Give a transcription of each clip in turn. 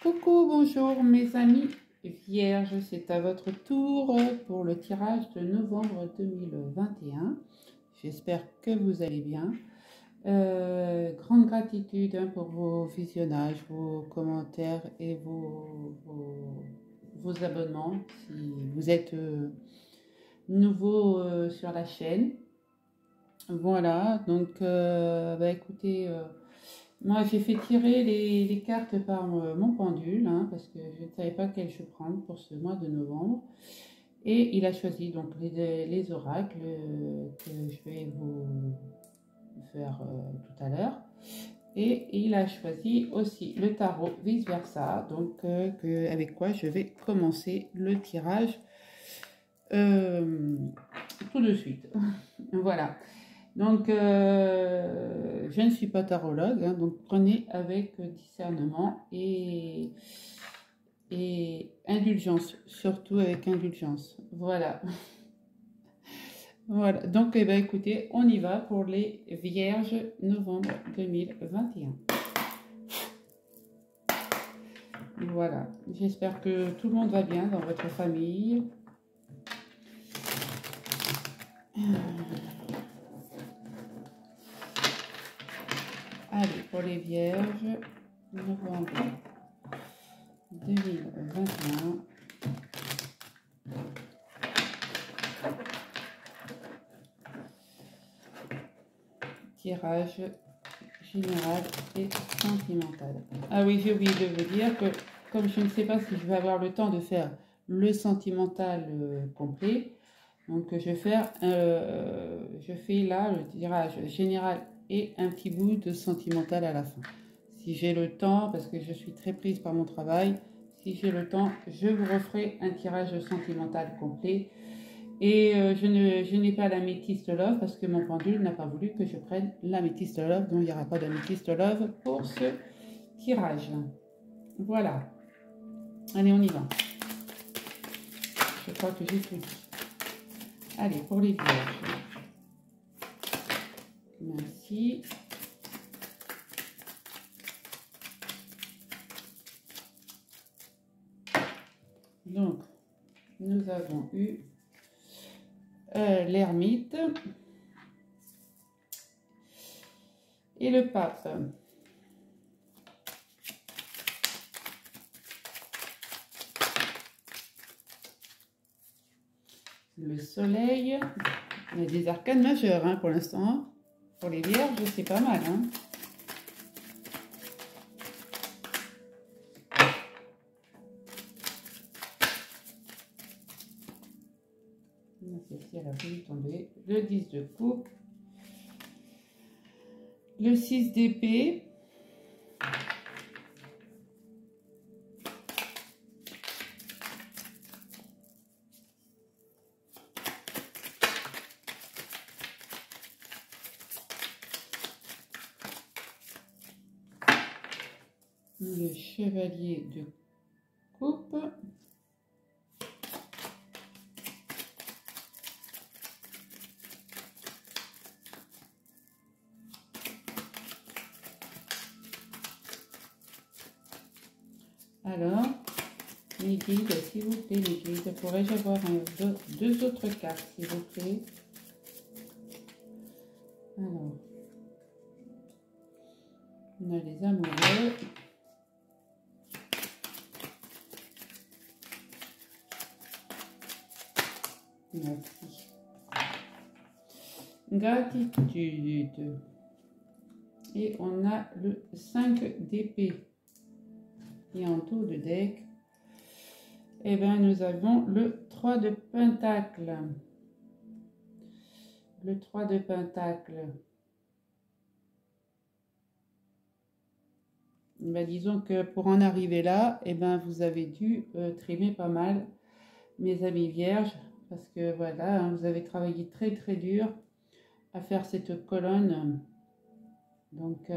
Coucou, bonjour mes amis vierges, c'est à votre tour pour le tirage de novembre 2021. J'espère que vous allez bien. Grande gratitude pour vos visionnages, vos commentaires et vos abonnements si vous êtes nouveau sur la chaîne. Voilà, donc écoutez... moi, j'ai fait tirer les cartes par mon pendule, hein, parce que je ne savais pas quel je prendre pour ce mois de novembre. Et il a choisi donc les oracles que je vais vous faire tout à l'heure. Et il a choisi aussi le tarot vice-versa, donc avec quoi je vais commencer le tirage tout de suite. Voilà. Donc, je ne suis pas tarologue, hein, donc prenez avec discernement et indulgence, surtout avec indulgence. Voilà. Voilà. Donc, écoutez, on y va pour les Vierges novembre 2021. Voilà. J'espère que tout le monde va bien dans votre famille. Allez, pour les Vierges, novembre 2021. Tirage général et sentimental. Ah oui, j'ai oublié de vous dire que comme je ne sais pas si je vais avoir le temps de faire le sentimental complet, donc je fais là le tirage général et un petit bout de sentimental à la fin. Si j'ai le temps, parce que je suis très prise par mon travail, si j'ai le temps, je vous referai un tirage sentimental complet. Et je n'ai pas l'améthyste love parce que mon pendule n'a pas voulu que je prenne l'améthyste love, donc il n'y aura pas d'améthyste love pour ce tirage. Voilà. Allez, on y va. Je crois que j'ai tout dit. Allez, pour les vierges. Merci. Donc, nous avons eu l'ermite et le pape. Le soleil. Il y a des arcanes majeures hein, pour l'instant. Pour les vierges, c'est pas mal. Hein. Celle-ci, elle a voulu tomber. Le 10 de coupe. Le 6 d'épée. Le chevalier de coupe. Alors, les guides, s'il vous plaît, les guides, pourrais-je avoir deux autres cartes, s'il vous plaît? Alors, on a les amoureux. Merci. Gratitude. Et on a le 5 d'épée. Et en tour de deck, eh bien, nous avons le 3 de pentacle. Le 3 de pentacle. Ben, disons que pour en arriver là, eh ben, vous avez dû trimer pas mal, mes amis vierges, parce que voilà, hein, vous avez travaillé très très dur à faire cette colonne. Donc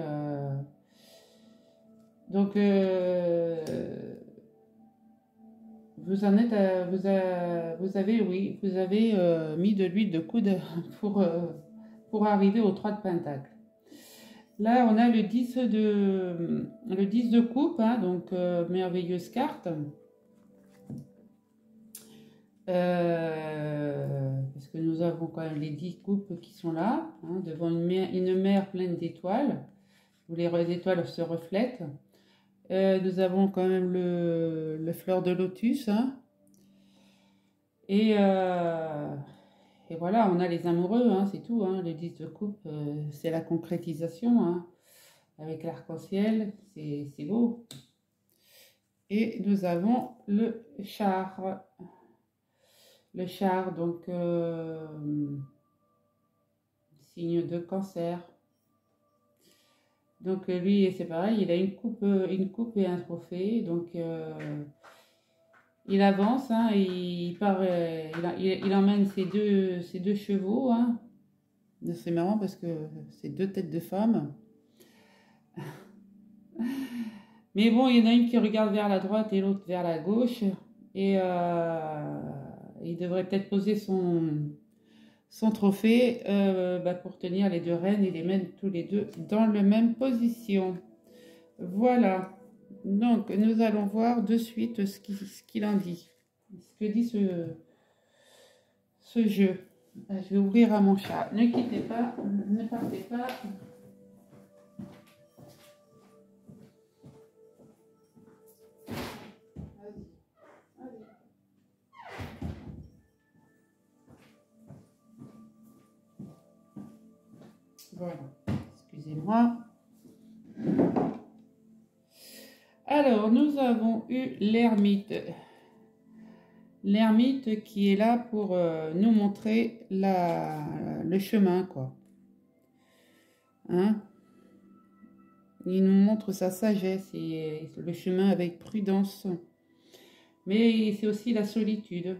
vous en êtes vous avez mis de l'huile de coude pour arriver au 3 de pentacle. Là, on a le 10 de coupe, hein, donc merveilleuse carte. Parce que nous avons quand même les 10 coupes qui sont là, hein, devant une mer pleine d'étoiles, où les étoiles se reflètent. Nous avons quand même le fleur de lotus, hein, et voilà, on a les amoureux, hein, c'est tout, hein, le 10 de coupe, c'est la concrétisation, hein, avec l'arc-en-ciel, c'est beau. Et nous avons le char. Le char, donc, signe de cancer. Donc, lui, c'est pareil, il a une coupe et un trophée. Donc, il avance, hein, il part, il emmène ses deux chevaux. Hein. C'est marrant parce que c'est deux têtes de femmes. Mais bon, il y en a une qui regarde vers la droite et l'autre vers la gauche. Et il devrait peut-être poser son trophée pour tenir les deux reines et les mettre tous les deux dans la même position. Voilà. Donc, nous allons voir de suite ce qu'il en dit. Ce que dit ce jeu. Je vais ouvrir à mon chat. Ne quittez pas, ne partez pas. Voilà, excusez-moi. Alors, nous avons eu l'ermite. L'ermite qui est là pour nous montrer le chemin, quoi. Hein? Il nous montre sa sagesse et le chemin avec prudence. Mais c'est aussi la solitude.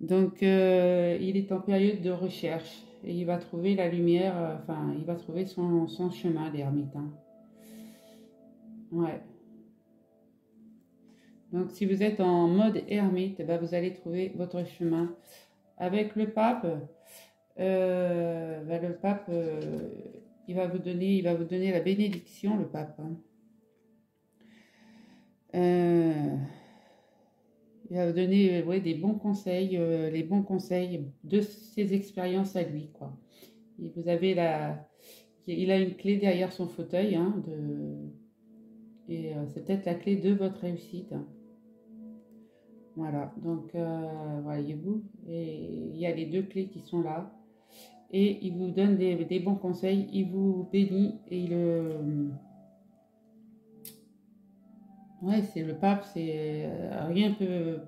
Donc, il est en période de recherche. Et il va trouver la lumière, il va trouver son chemin, l'ermite. Hein. Ouais. Donc, si vous êtes en mode ermite, vous allez trouver votre chemin. Avec le pape, il va vous donner la bénédiction, le pape. Hein. Il va vous donner des bons conseils, les bons conseils de ses expériences à lui, quoi. Et vous avez il a une clé derrière son fauteuil, hein, et c'est peut-être la clé de votre réussite. Hein. Voilà, donc voyez-vous, et il y a les deux clés qui sont là, et il vous donne des bons conseils, il vous bénit, et c'est le pape, c'est rien peut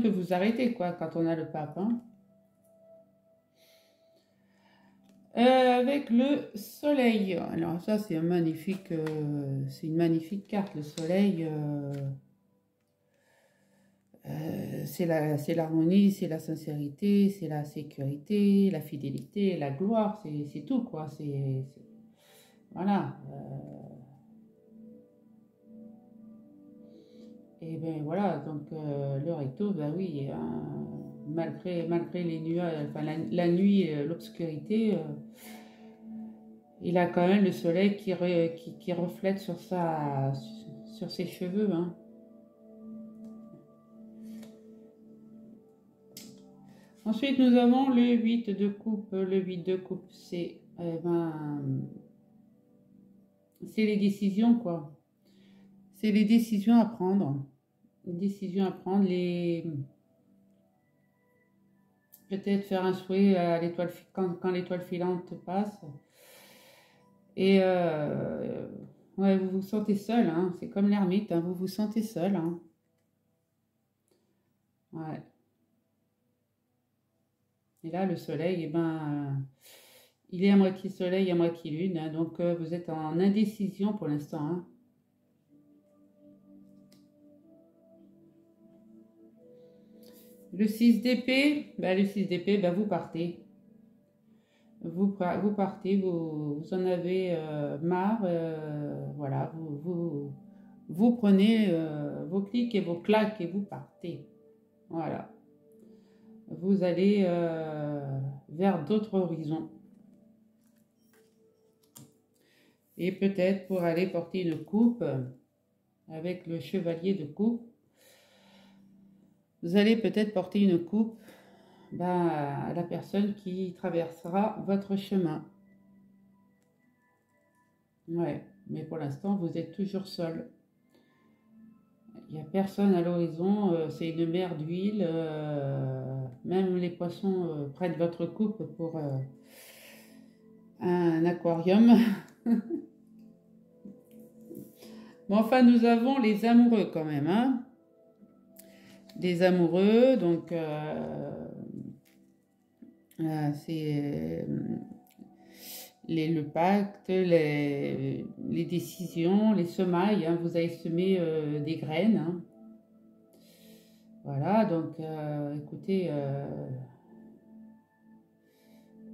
vous arrêter, quoi, quand on a le pape. Hein. Avec le soleil, alors ça c'est une magnifique carte, le soleil. C'est l'harmonie, c'est la sincérité, c'est la sécurité, la fidélité, la gloire, c'est tout, quoi. Voilà. Et bien voilà, donc le recto, oui, malgré les nuages, la nuit, l'obscurité, il a quand même le soleil qui reflète sur ses cheveux. Hein. Ensuite, nous avons le 8 de coupe. Le 8 de coupe, c'est les décisions, quoi. C'est les décisions à prendre. Les décisions à prendre, peut-être faire un souhait à l'étoile quand l'étoile filante passe. Et vous vous sentez seul, hein. C'est comme l'ermite, hein. Vous vous sentez seul. Hein. Ouais. Et là, le soleil, il est à moitié soleil, à moitié lune. Hein, donc, vous êtes en indécision pour l'instant. Hein. Le 6 d'épée, vous partez. Vous partez, vous en avez marre. Voilà, vous prenez vos clics et vos claques et vous partez. Voilà. Vous allez vers d'autres horizons. Et peut-être pour aller porter une coupe avec le chevalier de coupe, vous allez peut-être porter une coupe à la personne qui traversera votre chemin. Ouais, mais pour l'instant, vous êtes toujours seul. Il n'y a personne à l'horizon, c'est une mer d'huile. Même les poissons prennent votre coupe pour un aquarium. Bon, enfin, nous avons les amoureux quand même, hein. Des amoureux, donc c'est le pacte, les décisions, les semailles, hein. Vous avez semé des graines, hein. Voilà, donc écoutez,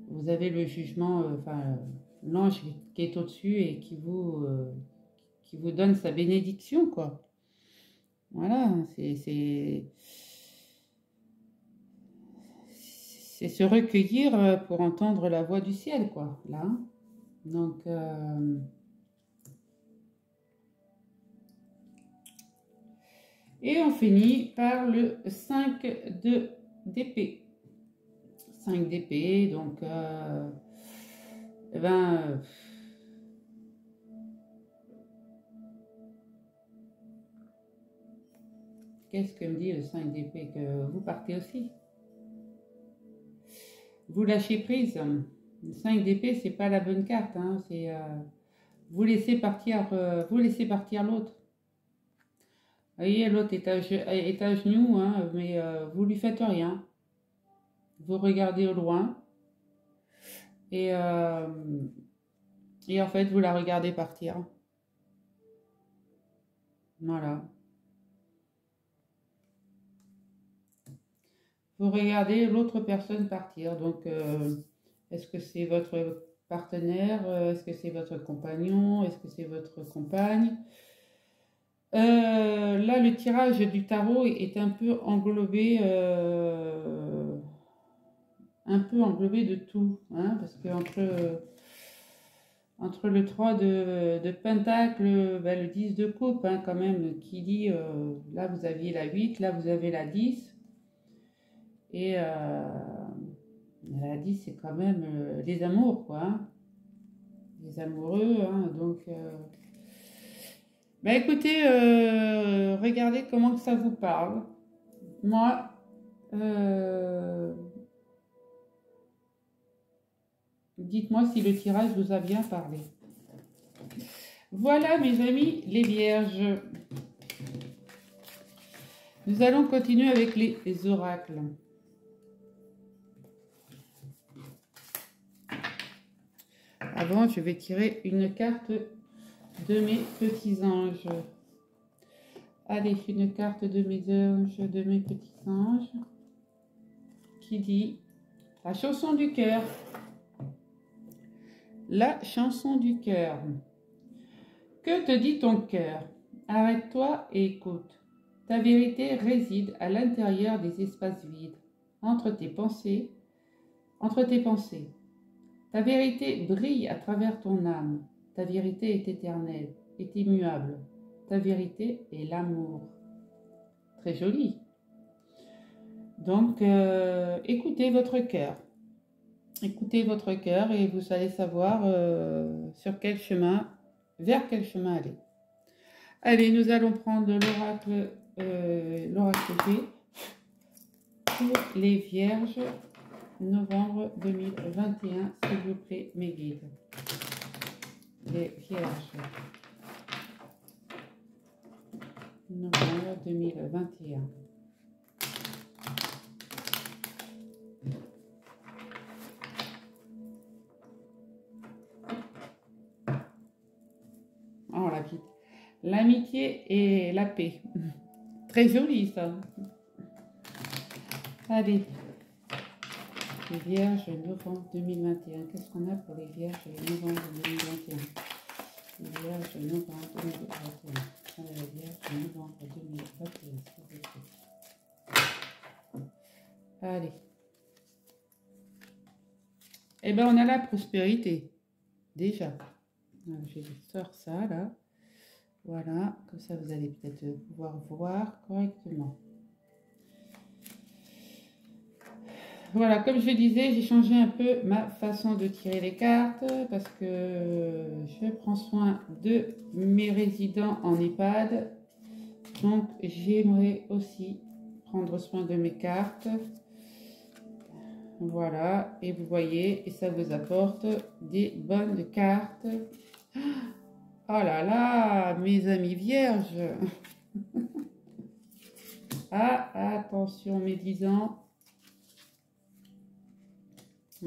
vous avez le jugement, l'ange qui est au-dessus et qui vous donne sa bénédiction, quoi. Voilà, c'est se recueillir pour entendre la voix du ciel, quoi, là. Donc, et on finit par le 5 d'épée. 5 d'épée, donc, qu'est-ce que me dit le 5 d'épée? Que vous partez aussi. Vous lâchez prise. Le 5 d'épée, c'est pas la bonne carte, hein. C'est vous laissez partir l'autre. Vous voyez, l'autre est à genoux, hein, mais vous lui faites rien. Vous regardez au loin et en fait, vous la regardez partir. Voilà. Vous regardez l'autre personne partir. Donc, est-ce que c'est votre partenaire? Est-ce que c'est votre compagnon? Est-ce que c'est votre compagne? Là, le tirage du tarot est un peu englobé de tout, hein, parce que entre le 3 de Pentacle, le 10 de coupe, hein, quand même, qui dit, là vous aviez la 8, là vous avez la 10, et la 10 c'est quand même les amours, quoi, hein, les amoureux, hein, donc... écoutez, regardez comment que ça vous parle. Moi, dites-moi si le tirage vous a bien parlé. Voilà, mes amis, les vierges. Nous allons continuer avec les oracles. Avant, je vais tirer une carte de mes petits anges. Allez, une carte de mes anges, de mes petits anges, qui dit la chanson du cœur. La chanson du cœur. Que te dit ton cœur? Arrête-toi et écoute. Ta vérité réside à l'intérieur des espaces vides, entre tes pensées. Ta vérité brille à travers ton âme. Ta vérité est éternelle, est immuable. Ta vérité est l'amour. Très joli. Donc, écoutez votre cœur. Écoutez votre cœur et vous allez savoir vers quel chemin aller. Allez, nous allons prendre l'oracle G pour les vierges, novembre 2021, s'il vous plaît, mes guides. Les vierges, novembre 2021. Oh, la petite. L'amitié et la paix. Très joli, ça. Allez. Les vierges, novembre 2021. Qu'est-ce qu'on a pour les vierges, novembre 2021? Les vierges, novembre 2021. Les vierges, novembre 2021, s'il vous plaît. Allez. Eh bien, on a la prospérité. Déjà. Alors, je sors ça là. Voilà, comme ça vous allez peut-être pouvoir voir correctement. Voilà, comme je disais, j'ai changé un peu ma façon de tirer les cartes parce que je prends soin de mes résidents en EHPAD. Donc, j'aimerais aussi prendre soin de mes cartes. Voilà, et vous voyez, et ça vous apporte des bonnes cartes. Oh là là, mes amis vierges. Ah, attention, médisants.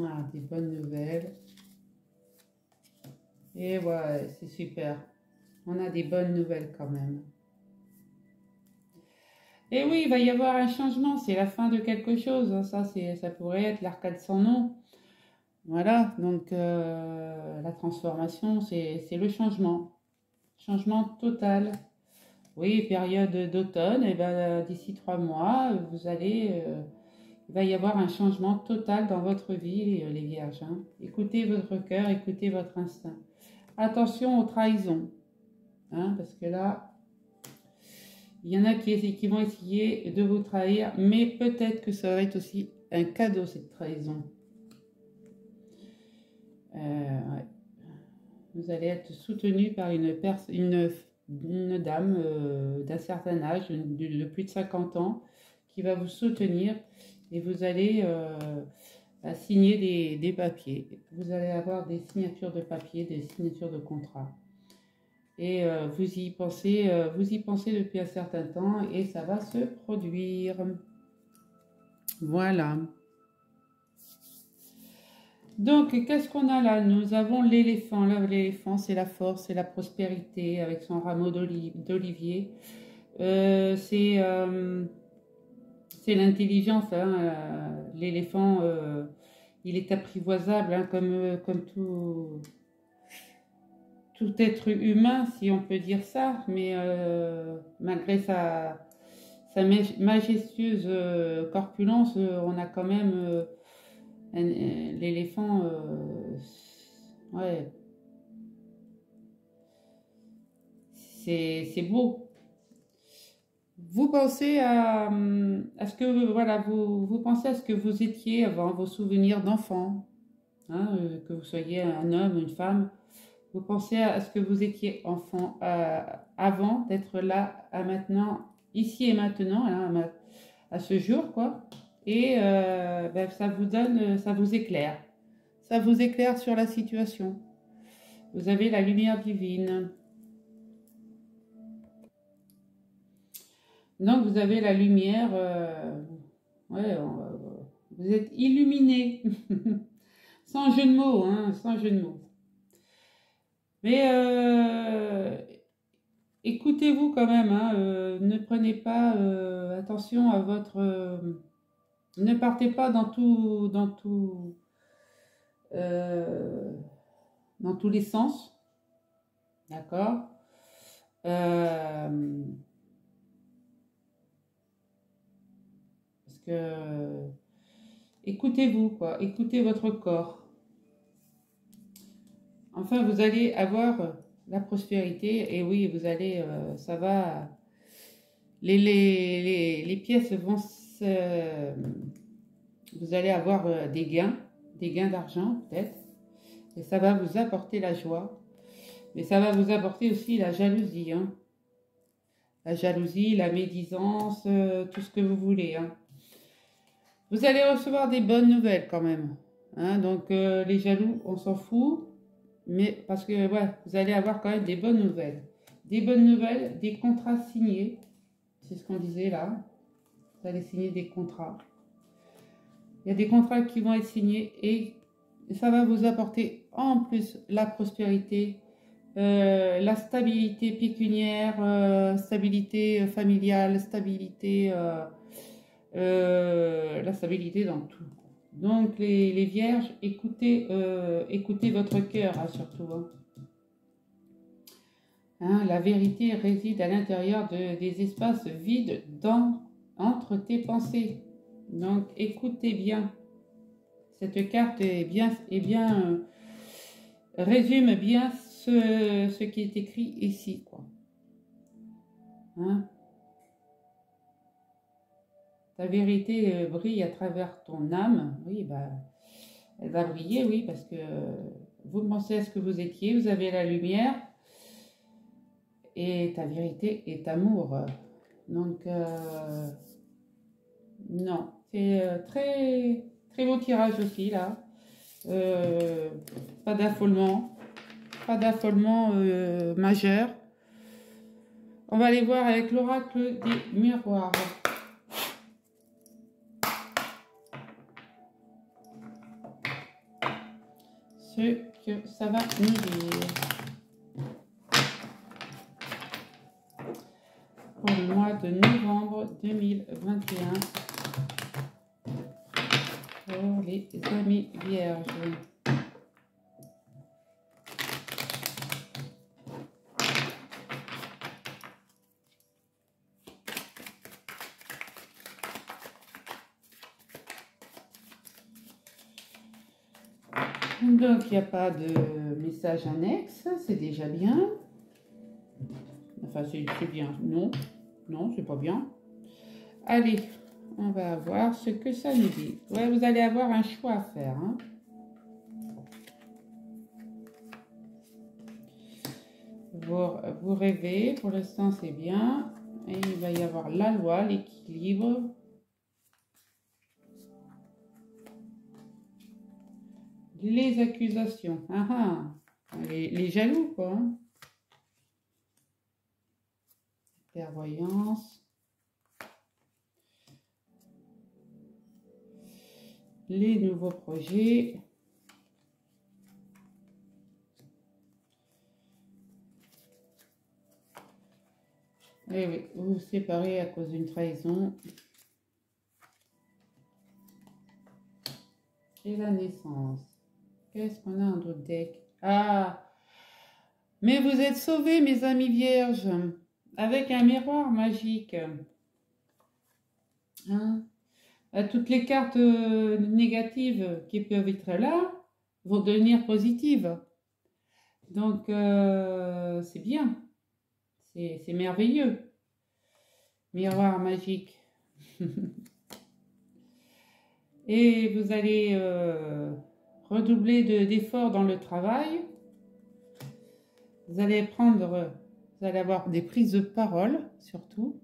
Ah, des bonnes nouvelles. Et ouais, c'est super. On a des bonnes nouvelles quand même. Et oui, il va y avoir un changement. C'est la fin de quelque chose. Ça pourrait être l'arcade sans nom. Voilà, donc la transformation, c'est le changement. Changement total. Oui, période d'automne, et ben, d'ici 3 mois, il va y avoir un changement total dans votre vie, les vierges. Hein. Écoutez votre cœur, écoutez votre instinct. Attention aux trahisons, hein, parce que là, il y en a qui vont essayer de vous trahir, mais peut-être que ça va être aussi un cadeau, cette trahison. Ouais. Vous allez être soutenu par une dame d'un certain âge, de plus de 50 ans, qui va vous soutenir et vous allez signer des papiers. Vous allez avoir des signatures de papiers, des signatures de contrats. Et vous y pensez depuis un certain temps et ça va se produire. Voilà. Donc, qu'est-ce qu'on a là? Nous avons l'éléphant. Là, l'éléphant, c'est la force, c'est la prospérité avec son rameau d'olivier. C'est l'intelligence. Hein. L'éléphant, il est apprivoisable, hein, comme tout être humain, si on peut dire ça. Mais malgré sa majestueuse corpulence, on a quand même... l'éléphant, ouais, c'est beau. Vous pensez à ce que, voilà, vous pensez à ce que vous étiez avant, vos souvenirs d'enfant, hein, que vous soyez un homme, une femme. Vous pensez à ce que vous étiez enfant avant d'être là, à maintenant, ici et maintenant, hein, à ce jour, quoi. Et ben, ça vous éclaire. Ça vous éclaire sur la situation. Vous avez la lumière divine. Donc vous avez la lumière. Ouais, vous êtes illuminé. Sans jeu de mots, hein, sans jeu de mots. Mais écoutez-vous quand même. Hein, ne prenez pas attention à votre... ne partez pas euh, dans tous les sens, d'accord. Parce que écoutez-vous, quoi, écoutez votre corps. Enfin, vous allez avoir la prospérité, et oui, vous allez, ça va, les pièces vont vous allez avoir des gains d'argent peut-être, et ça va vous apporter la joie. Mais ça va vous apporter aussi la jalousie. Hein. La jalousie, la médisance, tout ce que vous voulez. Hein. Vous allez recevoir des bonnes nouvelles quand même. Hein. Donc les jaloux, on s'en fout. Mais parce que ouais, vous allez avoir quand même des bonnes nouvelles. Des bonnes nouvelles, des contrats signés. C'est ce qu'on disait là. Vous allez signer des contrats. Il y a des contrats qui vont être signés et ça va vous apporter en plus la prospérité. La stabilité pécuniaire, stabilité familiale, la stabilité dans tout. Donc les vierges, écoutez votre cœur, hein, surtout. Hein. Hein, la vérité réside à l'intérieur des espaces vides entre tes pensées. Donc écoutez bien. Cette carte résume bien ce qui est écrit ici, quoi. Hein? Ta vérité brille à travers ton âme. Oui, bah, elle va briller, oui, parce que vous pensez à ce que vous étiez, vous avez la lumière, et ta vérité est amour. Donc, non, c'est très, très beau tirage aussi, là. Pas d'affolement, majeur. On va aller voir avec l'oracle des miroirs. Ce que ça va nous dire pour le mois de novembre 2021 pour les amis vierges. Donc, il n'y a pas de message annexe, c'est déjà bien. Enfin, c'est bien. Non, non, c'est pas bien. Allez, on va voir ce que ça nous dit. Ouais, vous allez avoir un choix à faire. Hein. Vous rêvez, pour l'instant, c'est bien. Et il va y avoir la loi, l'équilibre. Les accusations. Ah, ah. Les jaloux, quoi. Hein. Clairvoyance. Les nouveaux projets. Eh oui, vous vous séparez à cause d'une trahison. Et la naissance. Qu'est-ce qu'on a en d'autres deck? Ah! Mais vous êtes sauvés, mes amis vierges, avec un miroir magique. Hein? Toutes les cartes négatives qui peuvent être là vont devenir positives. Donc, c'est bien. C'est merveilleux. Miroir magique. Et vous allez redoubler d'efforts dans le travail. Vous allez avoir des prises de parole, surtout.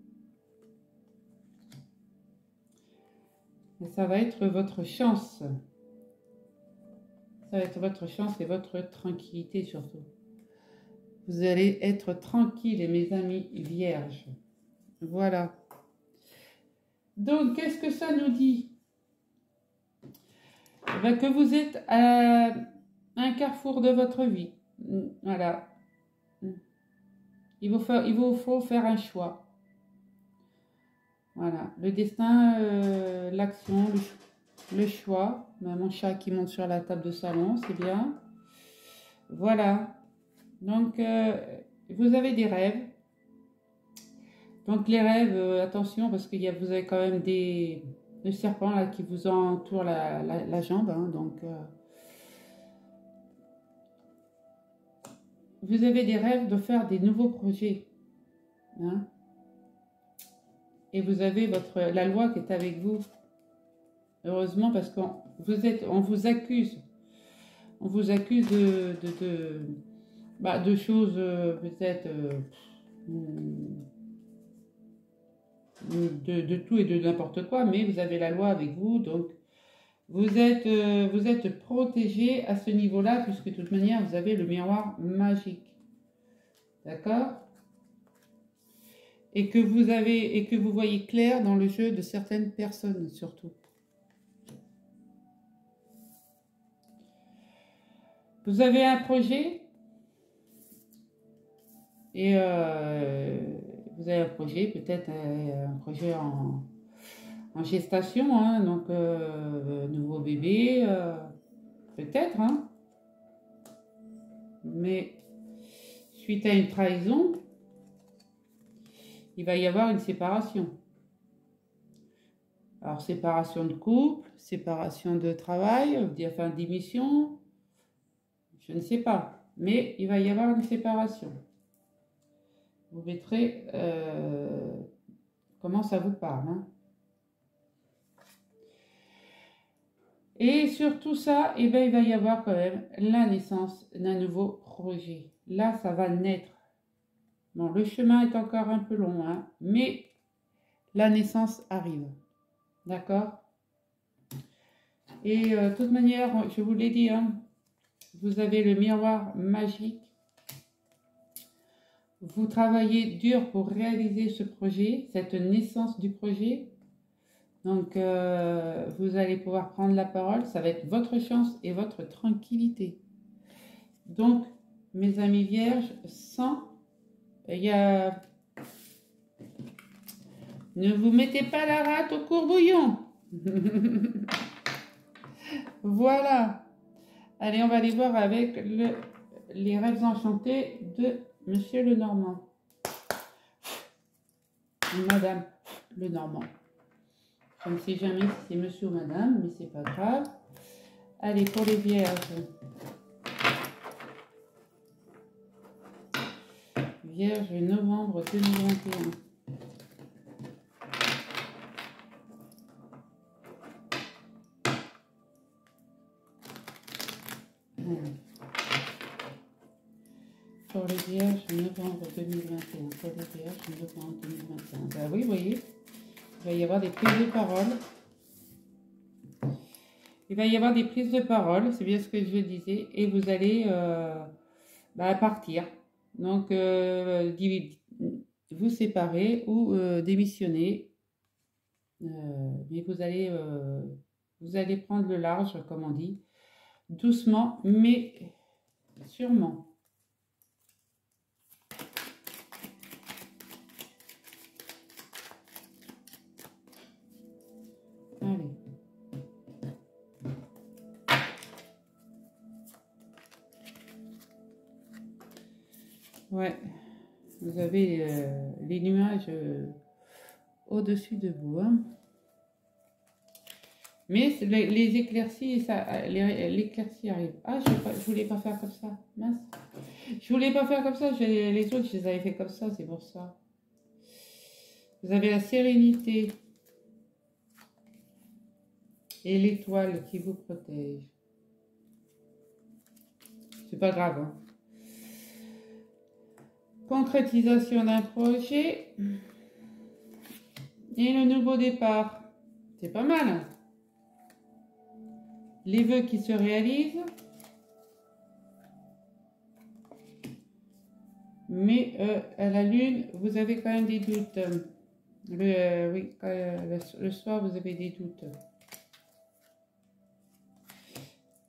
Et ça va être votre chance. Ça va être votre chance et votre tranquillité, surtout. Vous allez être tranquille, mes amis vierges. Voilà. Donc, qu'est-ce que ça nous dit? Que vous êtes à un carrefour de votre vie. Voilà. Il vous faut faire un choix. Voilà. Le destin, l'action, le choix. Mon chat qui monte sur la table de salon, c'est bien. Voilà. Donc, vous avez des rêves. Donc, les rêves, attention, parce que vous avez quand même le serpent là, qui vous entoure la jambe. Hein, donc, vous avez des rêves de faire des nouveaux projets. Hein, et vous avez la loi qui est avec vous. Heureusement, parce qu'on vous accuse. On vous accuse de choses peut-être de tout et de n'importe quoi, mais vous avez la loi avec vous, donc vous êtes protégé à ce niveau-là, puisque de toute manière, vous avez le miroir magique. D'accord? Et que vous voyez clair dans le jeu de certaines personnes, surtout. Vous avez un projet et vous avez un projet, peut-être un projet en gestation, hein, donc nouveau bébé, peut-être, hein. Mais suite à une trahison, il va y avoir une séparation. Alors, séparation de couple, séparation de travail, enfin démission, je ne sais pas. mais il va y avoir une séparation. Vous mettrez comment ça vous parle. Hein. Et sur tout ça, eh ben, il va y avoir quand même la naissance d'un nouveau projet. Là, ça va naître. Bon, le chemin est encore un peu long, hein, mais la naissance arrive. D'accord? Et de toute manière, je vous l'ai dit, hein, vous avez le miroir magique. Vous travaillez dur pour réaliser ce projet, cette naissance du projet. Donc, vous allez pouvoir prendre la parole. Ça va être votre chance et votre tranquillité. Donc, mes amis vierges, ne vous mettez pas la rate au courbouillon. Voilà. Allez, on va aller voir avec les rêves enchantés de Monsieur Lenormand. Madame Lenormand. Je ne sais jamais si c'est monsieur ou madame, mais c'est pas grave. Allez, pour les vierges. Vierge, novembre 2021. Pour les vierges, novembre 2021. Pour les vierges, novembre 2021. Ben oui, vous voyez, il va y avoir des prises de parole. Il va y avoir des prises de parole, c'est bien ce que je disais, et vous allez partir. Donc, vous séparer ou démissionner. Mais vous allez prendre le large, comme on dit, doucement, mais sûrement. Allez. Ouais, vous avez les nuages au-dessus de vous. Hein. Mais les éclaircies, l'éclaircie arrive. Ah, je voulais pas faire comme ça. Mince. Je voulais pas faire comme ça. Les autres, je les avais fait comme ça, c'est pour ça. Vous avez la sérénité et l'étoile qui vous protège. C'est pas grave. Hein. Concrétisation d'un projet et le nouveau départ. C'est pas mal. Hein. Les vœux qui se réalisent. Mais à la lune, vous avez quand même des doutes. Oui, le soir, vous avez des doutes.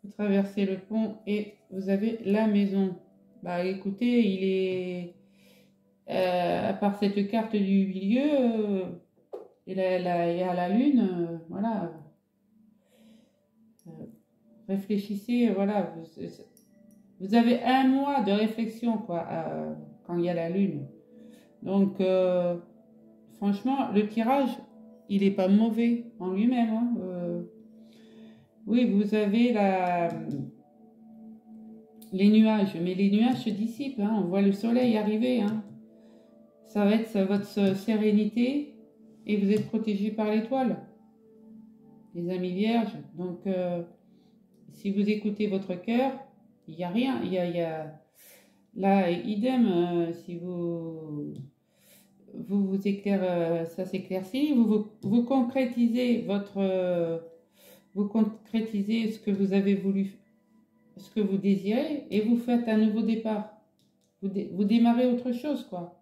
Vous traversez le pont et vous avez la maison. Bah écoutez, il est... à part cette carte du milieu, il y a la lune, voilà. Réfléchissez, voilà. Vous avez un mois de réflexion, quoi, quand il y a la lune. Donc, franchement, le tirage, il n'est pas mauvais en lui-même. Hein. Oui, vous avez les nuages, mais les nuages se dissipent. Hein. On voit le soleil arriver. Hein. Ça va être votre sérénité et vous êtes protégé par l'étoile, les amis vierges. Donc, si vous écoutez votre cœur, il n'y a rien. Là, idem, si vous éclairez, ça s'éclaircit, vous concrétisez vous concrétisez ce que vous avez voulu, ce que vous désirez, et vous faites un nouveau départ. Vous démarrez autre chose, quoi.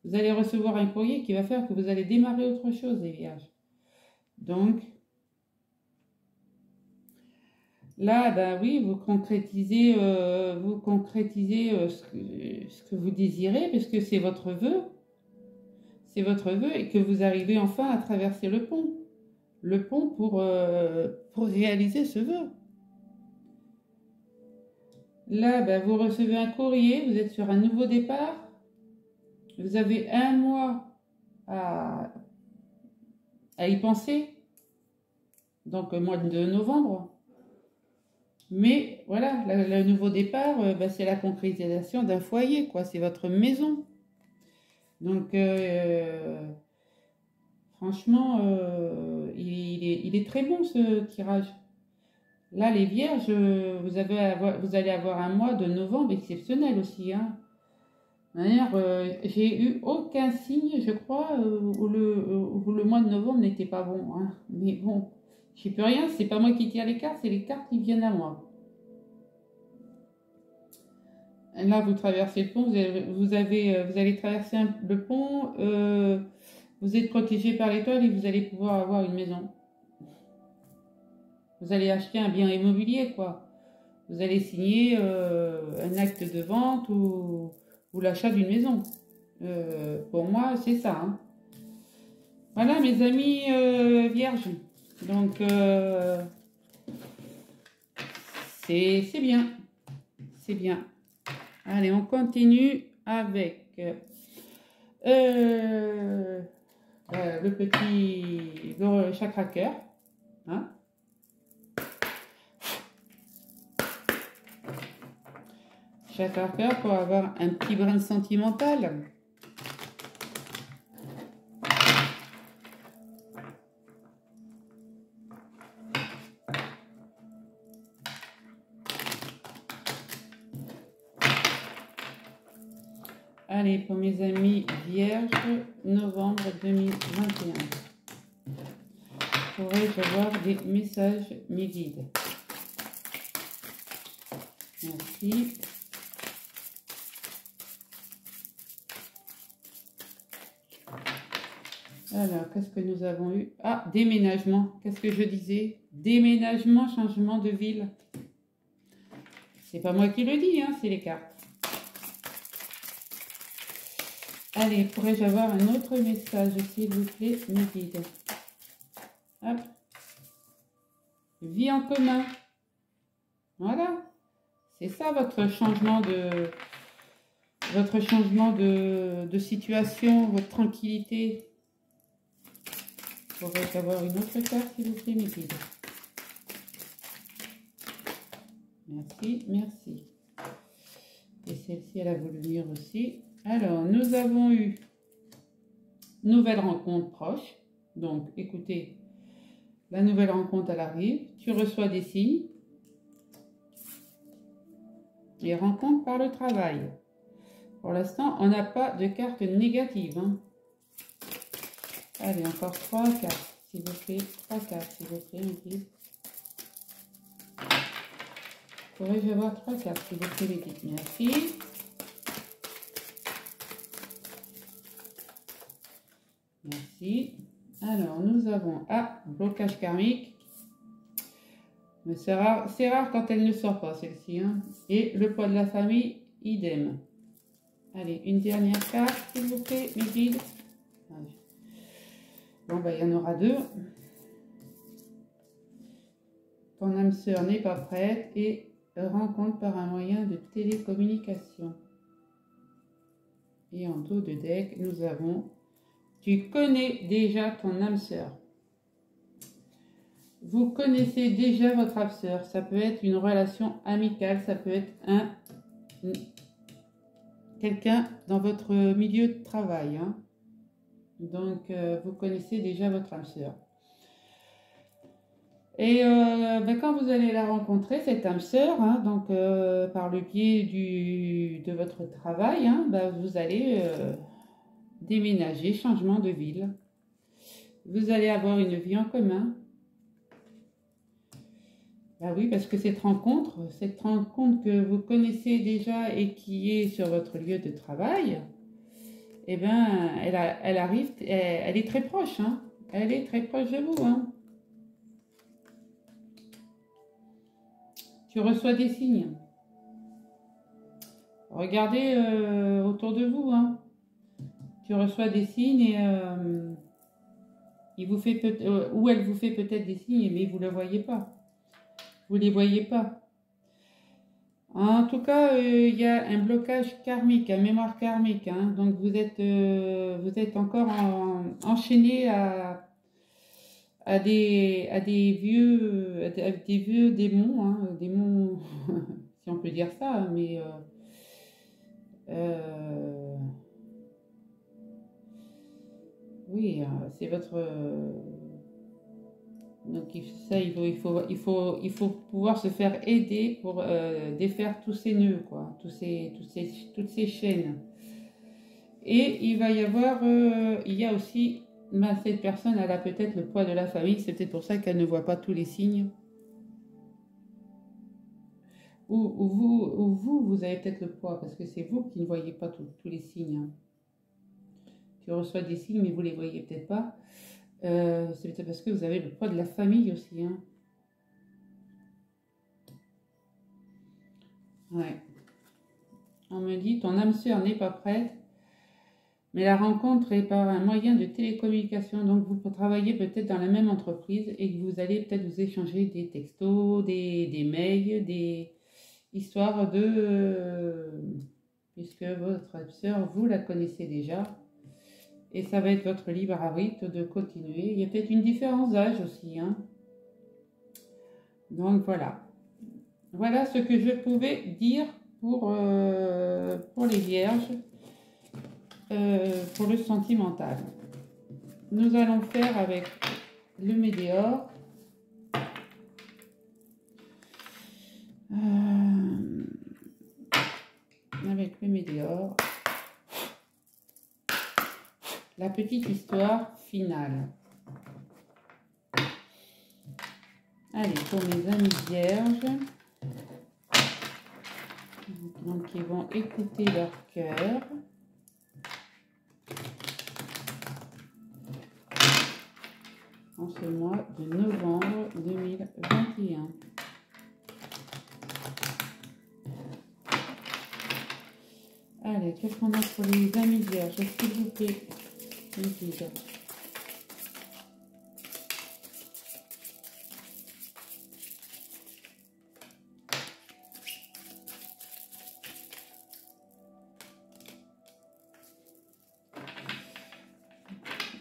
Vous allez recevoir un courrier qui va faire que vous allez démarrer autre chose, les vierges. Donc, là, ben oui, vous concrétisez ce que vous désirez, parce que c'est votre vœu. C'est votre vœu et que vous arrivez enfin à traverser le pont. Le pont pour réaliser ce vœu. Là, ben, vous recevez un courrier, vous êtes sur un nouveau départ. Vous avez un mois à y penser. Donc, mois de novembre. Mais voilà, le nouveau départ, bah, c'est la concrétisation d'un foyer, quoi. C'est votre maison. Donc, franchement, il est très bon ce tirage. Là, les vierges, vous allez avoir un mois de novembre exceptionnel aussi, hein. D'ailleurs, j'ai eu aucun signe, je crois, où le mois de novembre n'était pas bon, hein. Mais bon, j'y peux rien, c'est pas moi qui tire les cartes, c'est les cartes qui viennent à moi. Là, vous traversez le pont, vous allez traverser le pont, vous êtes protégé par l'étoile et vous allez pouvoir avoir une maison. Vous allez acheter un bien immobilier, quoi. Vous allez signer un acte de vente ou l'achat d'une maison. Pour moi, c'est ça, hein. Voilà, mes amis vierges. Donc, c'est bien. C'est bien. Allez, on continue avec le petit chakra cœur. Hein? Chakra cœur pour avoir un petit brin sentimental. Allez, pour mes amis vierges, novembre 2021. Pourrais-je avoir des messages, mes guides? Merci. Alors, qu'est-ce que nous avons eu? Ah, déménagement. Qu'est-ce que je disais? Déménagement, changement de ville. C'est pas moi qui le dis, hein, c'est les cartes. Allez, pourrais-je avoir un autre message, s'il vous plaît, mes guides? Hop. Vie en commun. Voilà. C'est ça votre changement de situation, votre tranquillité. Pourrais-je avoir une autre carte, s'il vous plaît, mes guides? Merci, merci. Et celle-ci, elle a voulu venir aussi. Alors, nous avons eu nouvelle rencontre proche. Donc, écoutez, la nouvelle rencontre, elle arrive. Tu reçois des signes. Et rencontre par le travail. Pour l'instant, on n'a pas de carte négative, hein. Allez, encore 3 cartes, s'il vous plaît. 3 cartes, s'il vous plaît, mes guides. Pourrais-je avoir 3 cartes, s'il vous plaît, mes guides? Merci. Merci. Alors, nous avons blocage karmique. Mais c'est rare quand elle ne sort pas, celle-ci, hein. Et le poids de la famille, idem. Allez, une dernière carte, s'il vous plaît, mes guides. Bon, ben, il y en aura 2. Ton âme sœur n'est pas prête et rencontre par un moyen de télécommunication. Et en dos de deck, nous avons tu connais déjà ton âme sœur. Vous connaissez déjà votre âme sœur. Ça peut être une relation amicale, ça peut être quelqu'un dans votre milieu de travail, hein. Donc, vous connaissez déjà votre âme sœur. Et quand vous allez la rencontrer, cette âme sœur, hein, donc par le biais de votre travail, hein, vous allez déménager, changement de ville. Vous allez avoir une vie en commun. Bah oui, parce que cette rencontre que vous connaissez déjà et qui est sur votre lieu de travail, eh ben, elle arrive, elle est très proche, hein. Elle est très proche de vous, hein. Tu reçois des signes. Regardez autour de vous, hein. Tu reçois des signes et il vous fait ou elle vous fait peut-être des signes, mais vous ne le voyez pas. Vous ne les voyez pas. En tout cas, il y a un blocage karmique, une mémoire karmique, hein. Donc vous êtes encore enchaîné à des vieux démons, hein, démons, si on peut dire ça, hein, mais euh, oui, c'est votre. Donc ça, il faut pouvoir se faire aider pour défaire tous ces nœuds, quoi, toutes ces chaînes. Et il va y avoir, il y a aussi, ben, cette personne, elle a peut-être le poids de la famille, c'est peut-être pour ça qu'elle ne voit pas tous les signes. Vous avez peut-être le poids, parce que c'est vous qui ne voyez pas tous les signes, hein. Tu reçois des signes, mais vous ne les voyez peut-être pas. C'est peut-être parce que vous avez le poids de la famille aussi, hein. Ouais. On me dit, ton âme sœur n'est pas prête, mais la rencontre est par un moyen de télécommunication. Donc, vous travaillez peut-être dans la même entreprise et que vous allez peut-être vous échanger des textos, des mails, des histoires de... puisque votre sœur, vous la connaissez déjà. Et ça va être votre libre arbitre de continuer. Il y a peut-être une différence d'âge aussi, hein. Donc, voilà. Voilà ce que je pouvais dire pour les vierges, pour le sentimental. Nous allons faire avec le Médéor. Avec le Médéor. La petite histoire finale. Allez, pour mes amis vierges. Donc, ils vont écouter leur cœur. En ce mois de novembre 2021. Allez, qu'est-ce qu'on a pour les amis vierges, s'il vous plaît?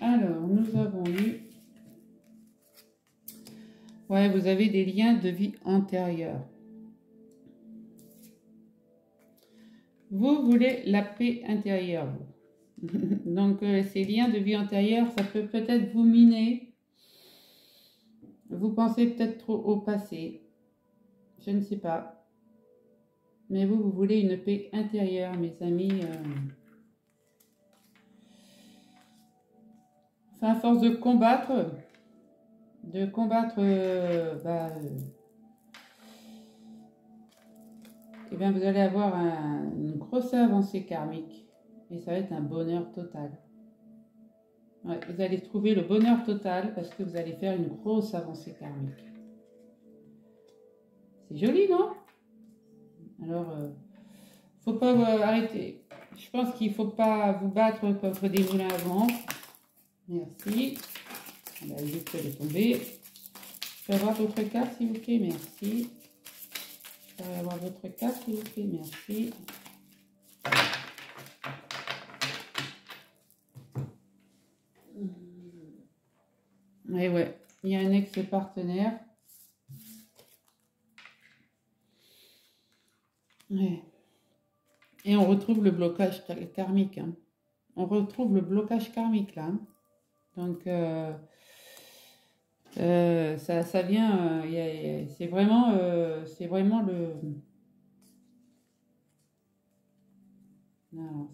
Alors, nous avons eu... Ouais, vous avez des liens de vie antérieure. Vous voulez la paix intérieure, vous. Donc, ces liens de vie antérieure, ça peut peut-être vous miner. Vous pensez peut-être trop au passé. Je ne sais pas. Mais vous voulez une paix intérieure, mes amis. Enfin, à force de combattre, eh bien, vous allez avoir une grosse avancée karmique. Et ça va être un bonheur total. Ouais, vous allez trouver le bonheur total parce que vous allez faire une grosse avancée karmique. C'est joli, non? Alors, faut pas arrêter. Je pense qu'il faut pas vous battre contre des moulins à vent. Merci. On va vite de tomber. Je peux avoir votre carte, s'il vous plaît? Merci. Je peux avoir votre carte, s'il vous plaît? Merci. Et ouais, il y a un ex-partenaire. Ouais. Et on retrouve le blocage karmique, hein. On retrouve le blocage karmique là, hein. Donc, ça vient, c'est vraiment le... Alors,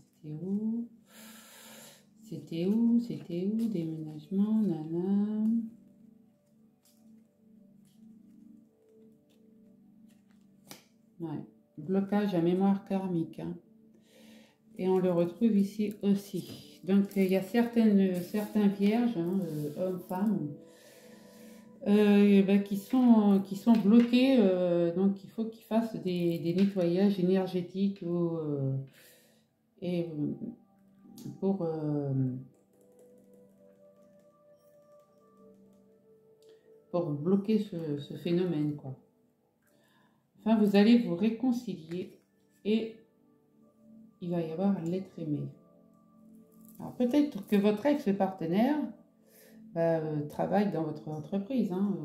c'était où, déménagement, nana. Ouais, blocage à mémoire karmique, hein. Et on le retrouve ici aussi. Donc, il y a certains vierges, hein, hommes, femmes, qui sont bloqués. Donc, il faut qu'ils fassent des nettoyages énergétiques et pour bloquer ce phénomène, quoi. Enfin, vous allez vous réconcilier et il va y avoir l'être aimé. Alors peut-être que votre ex-partenaire, travaille dans votre entreprise. Hein,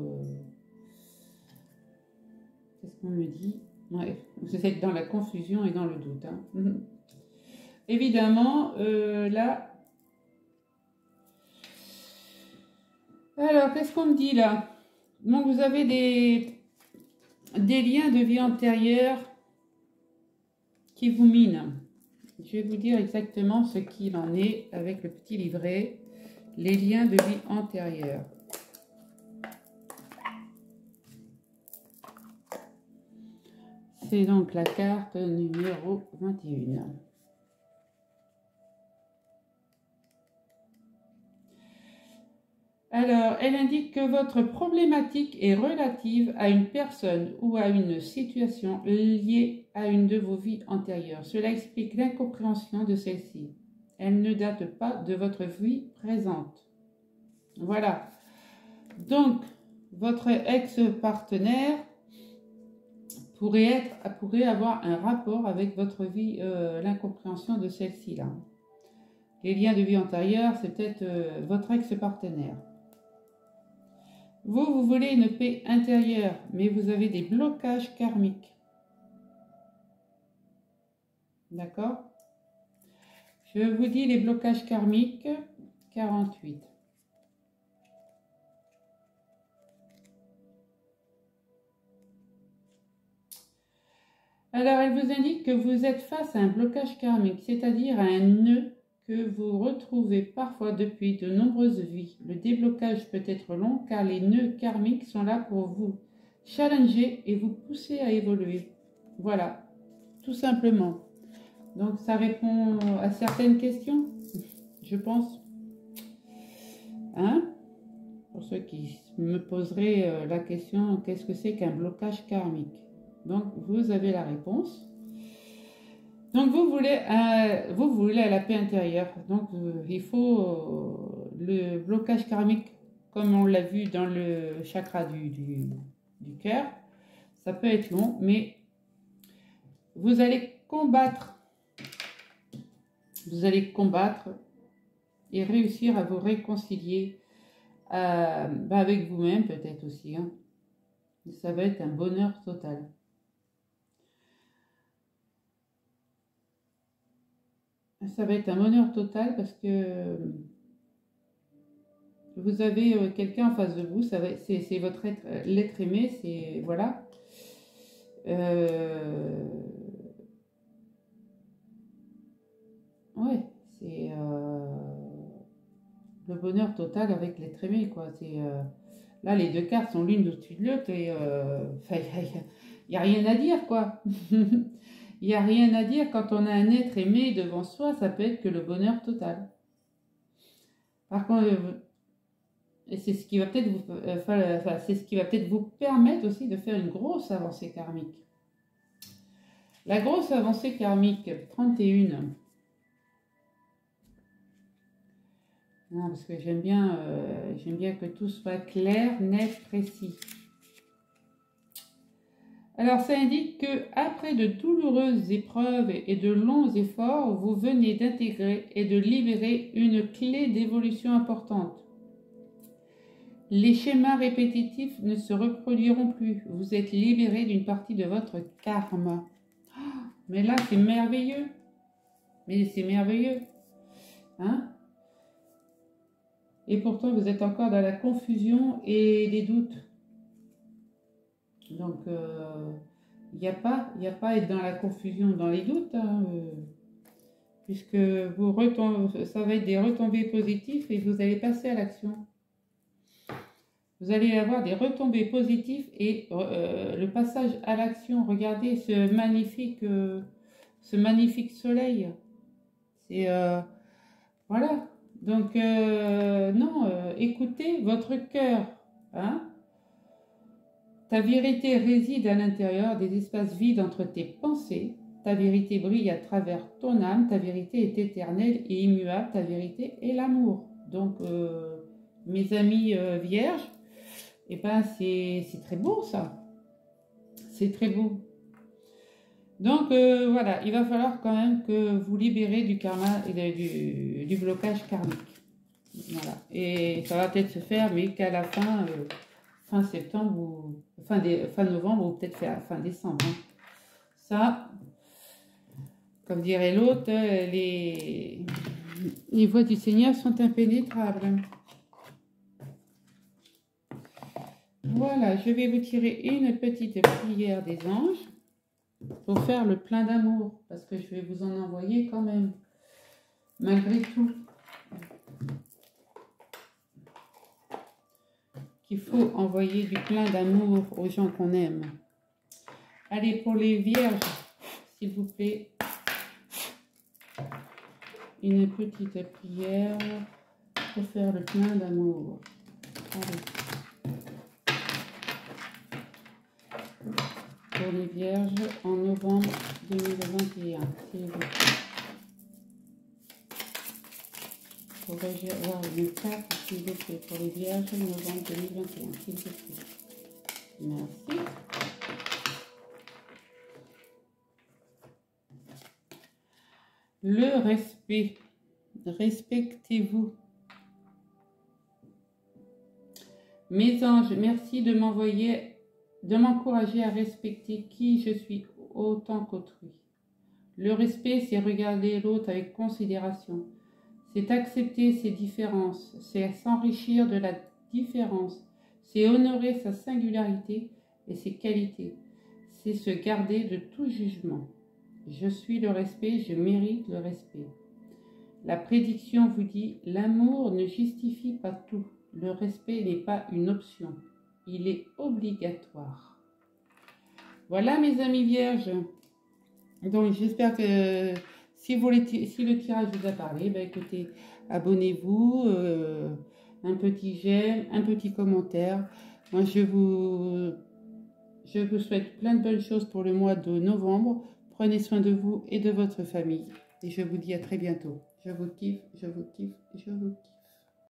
qu'est-ce qu'on me dit? Ouais, vous êtes dans la confusion et dans le doute. Hein. Évidemment, là... Alors, qu'est-ce qu'on me dit là? Donc, vous avez des liens de vie antérieure qui vous minent. Je vais vous dire exactement ce qu'il en est avec le petit livret. Les liens de vie antérieure. C'est donc la carte numéro 21. Alors, elle indique que votre problématique est relative à une personne ou à une situation liée à une de vos vies antérieures. Cela explique l'incompréhension de celle-ci. Elle ne date pas de votre vie présente. Voilà. Donc, votre ex-partenaire pourrait avoir un rapport avec votre vie, l'incompréhension de celle-ci là. Les liens de vie antérieure, c'est peut-être votre ex-partenaire. Vous voulez une paix intérieure, mais vous avez des blocages karmiques. D'accord? Je vous dis les blocages karmiques, 48. Alors, elle vous indique que vous êtes face à un blocage karmique, c'est-à-dire à un nœud que vous retrouvez parfois depuis de nombreuses vies. Le déblocage peut être long car les nœuds karmiques sont là pour vous challenger et vous pousser à évoluer. Voilà, tout simplement. Donc ça répond à certaines questions, je pense. Hein? Pour ceux qui me poseraient la question, qu'est-ce que c'est qu'un blocage karmique? Donc vous avez la réponse. Donc vous voulez la paix intérieure. Donc il faut le blocage karmique, comme on l'a vu dans le chakra du cœur. Ça peut être long, mais vous allez combattre. Vous allez combattre et réussir à vous réconcilier avec vous-même peut-être aussi. Hein. Ça va être un bonheur total. Ça va être un bonheur total parce que vous avez quelqu'un en face de vous, c'est votre l'être aimé, c'est voilà. Ouais, c'est le bonheur total avec l'être aimé, quoi. C'est là, les deux cartes sont l'une au-dessus de l'autre et il n'y a rien à dire, quoi. Il n'y a rien à dire quand on a un être aimé devant soi, ça peut être que le bonheur total. Par contre, c'est ce qui va peut-être c'est ce qui va peut-être vous permettre aussi de faire une grosse avancée karmique. La grosse avancée karmique, 31. Non, parce que j'aime bien que tout soit clair, net, précis. Alors, ça indique que après de douloureuses épreuves et de longs efforts, vous venez d'intégrer et de libérer une clé d'évolution importante. Les schémas répétitifs ne se reproduiront plus. Vous êtes libéré d'une partie de votre karma. Oh, mais là, c'est merveilleux. Mais c'est merveilleux. Hein? Et pourtant, vous êtes encore dans la confusion et les doutes. Donc, il n'y a pas à être dans la confusion, dans les doutes, hein, puisque ça va être des retombées positives et vous allez passer à l'action. Vous allez avoir des retombées positives et le passage à l'action. Regardez ce magnifique soleil. C'est voilà. Donc écoutez votre cœur, hein. Ta vérité réside à l'intérieur des espaces vides entre tes pensées. Ta vérité brille à travers ton âme. Ta vérité est éternelle et immuable. Ta vérité est l'amour. Donc, mes amis vierges, eh ben, c'est très beau ça. C'est très beau. Donc, voilà, il va falloir quand même que vous libérez du karma et du blocage karmique. Voilà. Et ça va peut-être se faire, mais qu'à la fin septembre ou fin novembre ou peut-être fin décembre. Hein. Ça, comme dirait l'autre, les voies du Seigneur sont impénétrables. Voilà, je vais vous tirer une petite prière des anges pour faire le plein d'amour, parce que je vais vous en envoyer quand même, malgré tout. Qu'il faut envoyer du plein d'amour aux gens qu'on aime. Allez, pour les vierges, s'il vous plaît, une petite prière pour faire le plein d'amour. Allez. Pour les vierges en novembre 2021, s'il vous plaît. Pourrais-je avoir une carte, s'il vous plaît, pour les vierges novembre 2021, s'il vous plaît. Merci. Le respect. Respectez-vous. Mes anges, merci de m'encourager à respecter qui je suis autant qu'autrui. Le respect, c'est regarder l'autre avec considération. C'est accepter ses différences, c'est s'enrichir de la différence, c'est honorer sa singularité et ses qualités, c'est se garder de tout jugement. Je suis le respect, je mérite le respect. La prédiction vous dit, l'amour ne justifie pas tout. Le respect n'est pas une option, il est obligatoire. Voilà mes amis vierges. Donc j'espère que si le tirage vous a parlé, ben écoutez, abonnez-vous, un petit j'aime, un petit commentaire. Moi je vous souhaite plein de bonnes choses pour le mois de novembre. Prenez soin de vous et de votre famille. Et je vous dis à très bientôt. Je vous kiffe, je vous kiffe, je vous kiffe.